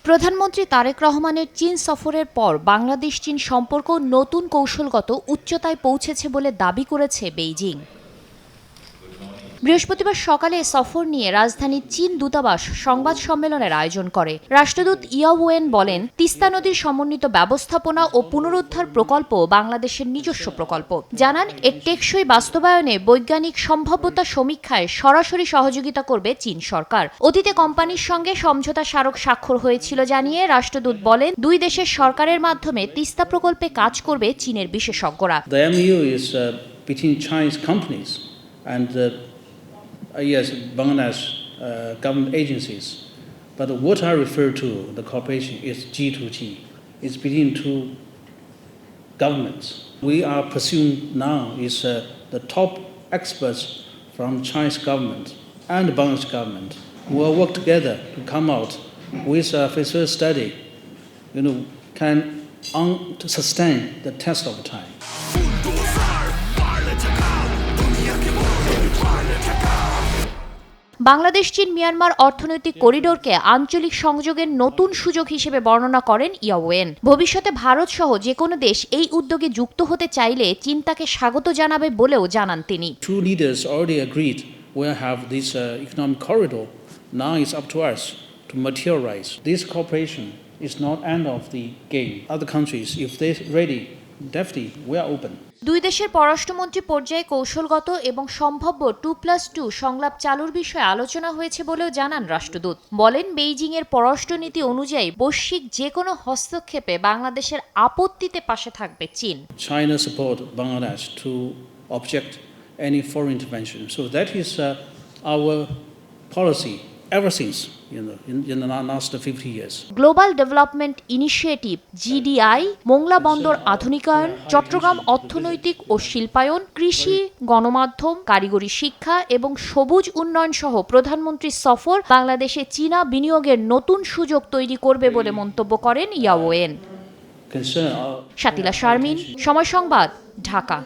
প্রধানমন্ত্রী তারেক রহমানের চীন সফরের পর বাংলাদেশ চীন সম্পর্ক নতুন কৌশলগত উচ্চতায় পৌঁছেছে বলে দাবি করেছে বেইজিং। বৃহস্পতিবার সকালে সফর নিয়ে রাজধানীর চীন দূতাবাস সংবাদ সম্মেলনের আয়োজন করে। রাষ্ট্রদূত ইয়াওয়েন বলেন, তিস্তা নদীর সমন্বিত ব্যবস্থাপনা ও পুনরুদ্ধার প্রকল্প বাংলাদেশের নিজস্ব প্রকল্প। জানান, এর টেকসই বাস্তবায়নে বৈজ্ঞানিক সম্ভাব্যতা সমীক্ষায় সরাসরি সহযোগিতা করবে চীন সরকার। অতীতে কোম্পানির সঙ্গে সমঝোতা স্মারক স্বাক্ষর হয়েছিল জানিয়ে রাষ্ট্রদূত বলেন, দুই দেশের সরকারের মাধ্যমে তিস্তা প্রকল্পে কাজ করবে চীনের বিশেষজ্ঞরা। The MOU is between Chinese companies and Bangladesh government agencies. But what I refer to, the cooperation, is G2G. It's between two governments. We are pursuing now is the top experts from Chinese government and Bangladesh government who will work together to come out with a feasibility study, can to sustain the test of time. Bangladesh চীন Myanmar অর্থনৈতিক করিডোরকে আঞ্চলিক সংযোগের নতুন সুযোগ হিসেবে বর্ণনা করেন ইয়াওয়েন। ভবিষ্যতে ভারত সহ যে কোনো দেশ এই উদ্যোগে যুক্ত হতে চাইলে চীন তাকে স্বাগত জানাবে বলেও জানান তিনি। Two leaders already agreed we'll have this economic corridor. Now it's up to us to materialize. This cooperation is not end of the game. Other countries, if they're ready, definitely we are open. দুই দেশের পররাষ্ট্রমন্ত্রী পর্যায়ে কৌশলগত এবং সম্ভাব্য 2+2 সংলাপ চালুর বিষয়ে আলোচনা হয়েছে বলেও জানান রাষ্ট্রদূত। বলেন, বেইজিংয়ের পররাষ্ট্রনীতি অনুযায়ী বৈশ্বিক যে কোনো হস্তক্ষেপে বাংলাদেশের আপত্তিতে পাশে থাকবে চীন। China support Bangladesh to object any foreign intervention. So that is our policy ever since, in the last 50 years. Global development initiative GDI, Mongla বন্দর আধুনিকায়ন, চট্টগ্রাম অর্থনৈতিক ও শিল্পায়ন, কৃষি, গণমাধ্যম, কারিগরি শিক্ষা এবং সবুজ উন্নয়ন সহ প্রধানমন্ত্রীর সফর বাংলাদেশে চীনা বিনিয়োগের নতুন সুযোগ তৈরি করবে বলে মন্তব্য করেন ইয়াওয়েন। শাতিলা শারমিন, সময় সংবাদ, ঢাকা।